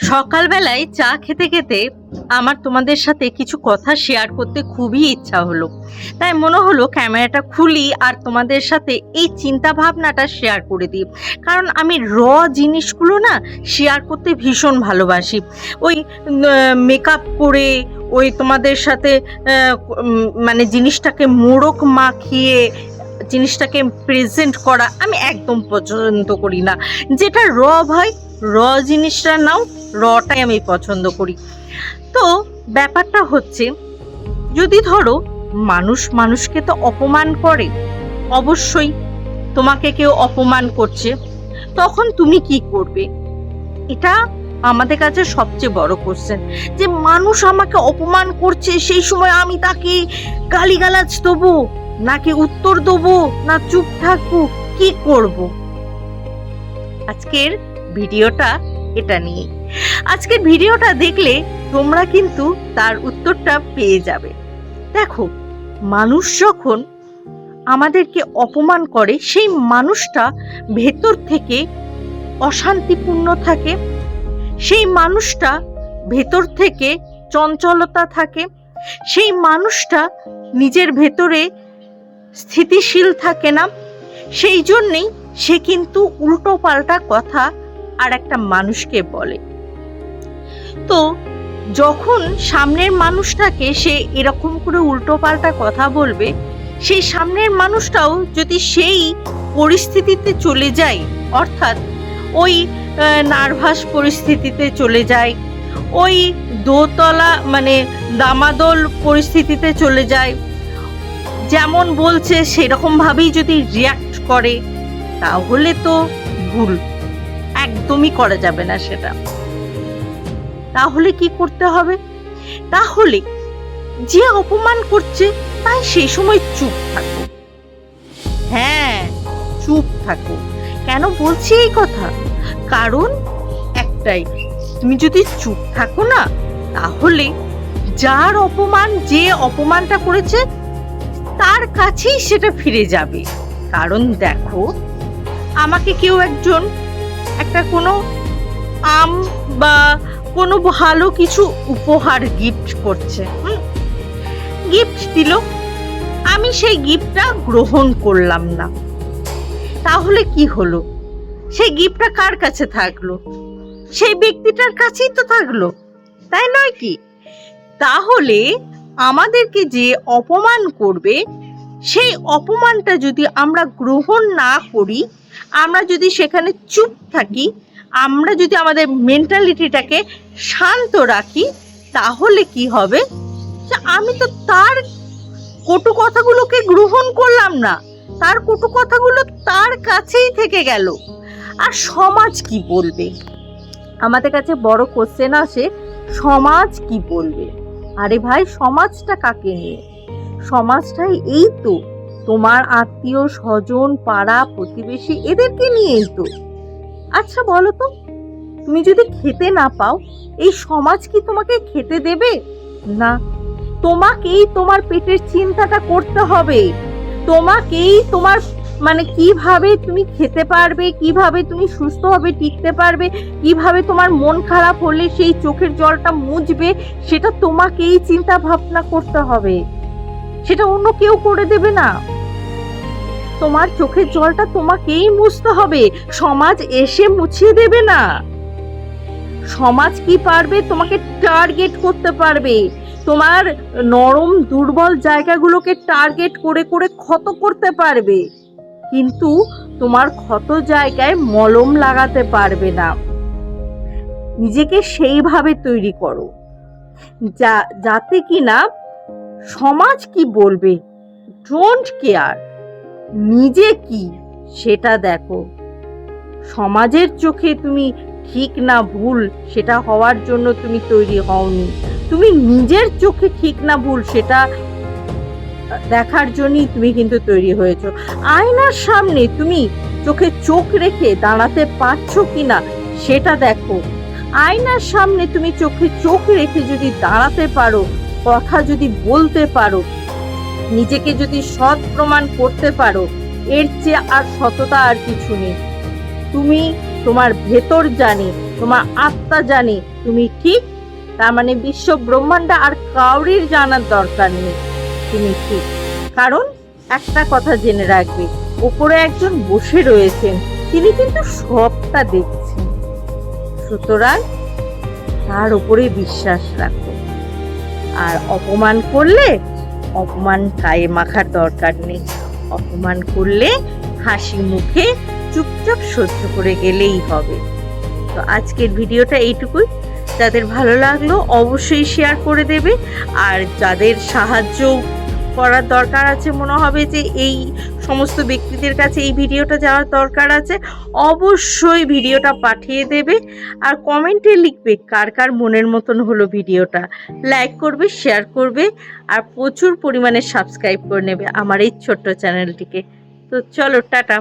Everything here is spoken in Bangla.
সকালবেলায় চা খেতে খেতে আমার তোমাদের সাথে কিছু কথা শেয়ার করতে খুবই ইচ্ছা হলো। তাই মনে হলো ক্যামেরাটা খুলি আর তোমাদের সাথে এই চিন্তা ভাবনাটা শেয়ার করে দিই। কারণ আমি জিনিসগুলো না শেয়ার করতে ভীষণ ভালোবাসি। ওই মেকআপ করে ওই তোমাদের সাথে মানে জিনিসটাকে মোড়ক মাখিয়ে জিনিসটাকে প্রেজেন্ট করা আমি একদম পছন্দ করি না। যেটা ভাই জিনিসটা নাও, রটাই আমি পছন্দ করি। তো ব্যাপারটা হচ্ছে, যদি ধরো মানুষ মানুষকে তো অপমান করে, অবশ্যই তোমাকে কেউ অপমান করছে, তখন তুমি কি করবে? এটা আমাদের কাছে সবচেয়ে বড় কোশ্চেন, যে মানুষ আমাকে অপমান করছে, সেই সময় আমি তাকে গালিগালাজ দেবো নাকি উত্তর দেবো না চুপ থাকবো, কি করব? আজকের ভিডিওটা এটা নিয়ে। আজকের ভিডিওটা দেখলে তোমরা কিন্তু তার উত্তরটা পেয়ে যাবে। দেখো, মানুষ যখন আমাদেরকে অপমান করে, সেই মানুষটা ভেতর থেকে অশান্তিপূর্ণ থাকে, সেই মানুষটা ভেতর থেকে চঞ্চলতা থাকে, সেই মানুষটা নিজের ভেতরে স্থিতিশীল থাকে না। সেই জন্যেই সে কিন্তু উল্টো পাল্টা কথা আর একটা মানুষকে বলে। তো যখন সামনের মানুষটাকে সে এরকম করে উল্টো পাল্টা কথা বলবে, সেই সামনের মানুষটাও যদি সেই পরিস্থিতিতে চলে যায়, অর্থাৎ ওই নার্ভাস পরিস্থিতিতে চলে যায়, ওই দোতলা মানে দামাদল পরিস্থিতিতে চলে যায়, যেমন বলছে সেরকম ভাবেই যদি রিয়াক্ট করে, তাহলে তো ভুল, একদমই করা যাবে না সেটা। তাহলে কি করতে হবে? তাহলে যে অপমান করছে তাই সেই সময় চুপ থাকো। হ্যাঁ, চুপ থাকো। কেন বলছি এই কথা? কারণ একটাই, তুমি যদি চুপ থাকো না, তাহলে যার অপমান, যে অপমানটা করেছে তার কাছেই সেটা ফিরে যাবে। কারণ দেখো, আমাকে কেউ একজন একটা কোনো আম বা কোনো ভালো কিছু উপহার গিফট করছে, গিফট দিল, আমি সেই গিফটটা গ্রহণ করলাম না, তাহলে কি হলো? সেই গিফটটা কার কাছে থাকলো? সেই ব্যক্তিটার কাছেই তো থাকলো, তাই নয় কি? তাহলে আমাদেরকে যে অপমান করবে, সেই অপমানটা যদি আমরা গ্রহণ না করি, আমরা যদি সেখানে চুপ থাকি, আমরা যদি আমাদের মেন্টালিটিটাকে শান্ত রাখি, তাহলে কি হবে? যে আমি তো তার কটু কথাগুলোকে গ্রহণ করলাম না, তার কটু কথাগুলো তার কাছেই থেকে গেল। আর সমাজ কি বলবে? আমাদের কাছে বড় কোশ্চেন আসে, সমাজ কি বলবে? আরে ভাই, সমাজটা কাকে নিয়ে? সমাজটাই এই তো তোমার আত্মীয় স্বজন, পাড়া প্রতিবেশী, এদেরকে নিয়েই তো। আচ্ছা বলো তো, তুমি যদি খেতে না পাও, এই সমাজ কি তোমাকে খেতে দেবে? না, তোমাকেই তোমার পেটের চিন্তাটা করতে হবে। তোমাকেই তোমার মানে কিভাবে তুমি খেতে পারবে, কিভাবে তুমি সুস্থভাবে টিকতে পারবে, কিভাবে তোমার মন খারাপ হলে সেই চোখের জলটা মুছবে, সেটা তোমাকেই চিন্তা ভাবনা করতে হবে। সেটা অন্য কেউ করে দেবে না। তোমার চোখের জলটা তোমাকেই মুছতে হবে, সমাজ এসে মুছিয়ে দেবে না। সমাজ কি পারবে? তোমাকে টার্গেট করতে পারবে, তোমার নরম দুর্বল জায়গাগুলোকে টার্গেট করে করে ক্ষত করতে পারবে, কিন্তু তোমার ক্ষত জায়গায় মলম লাগাতে পারবে না। নিজেকে সেইভাবে তৈরি করো যাতে কিনা সমাজ কি বলবে ডোন্ট কেয়ার, নিজে কি সেটা দেখো। সমাজের চোখে তুমি ঠিক না ভুল সেটা হওয়ার জন্য তুমি তৈরি হওনি, তুমি নিজের চোখে ঠিক না ভুল সেটা দেখার জন্যই তুমি কিন্তু তৈরি হয়েছো। আয়নার সামনে তুমি চোখে চোখ রেখে দাঁড়াতে পারছো কিনা সেটা দেখো। আয়নার সামনে তুমি চোখে চোখ রেখে যদি দাঁড়াতে পারো, কথা যদি বলতে পারো, নিজেকে যদি সৎ প্রমাণ করতে পারো, এর চেয়ে আর সততা আর কিছু নেই। তুমি তোমার ভেতর জানি, তোমার আত্মা জানি তুমি ঠিক, তার মানে বিশ্ব ব্রহ্মাণ্ড আর কাউরির জানার দরকার নেই তুমি ঠিক। কারণ একটা কথা জেনে রাখবে, ওপরে একজন বসে রয়েছেন, তিনি কিন্তু সবটা দেখছেন। সুতরাং তার উপরে বিশ্বাস রাখো। আর অপমান করলে অপমান গায়ে মাখার দরকার নেই, অপমান করলে হাসি মুখে চুপচাপ সহ্য করে গেলেই হবে। তো আজকের ভিডিওটা এইটুকুই। যাদের ভালো লাগলো অবশ্যই শেয়ার করে দেবে, আর যাদের সাহায্য করার দরকার আছে, মনে হবে যে এই সমস্ত ব্যক্তিদের কাছে এই ভিডিওটা যাওয়ার দরকার আছে, অবশ্যই ভিডিওটা পাঠিয়ে দেবে। আর কমেন্টে লিখবে কার কার মনের মতন হলো ভিডিওটা, লাইক করবে, শেয়ার করবে, আর প্রচুর পরিমাণে সাবস্ক্রাইব করে নেবে আমার এই ছোট্ট চ্যানেলটিকে। তো চলো, টাটা।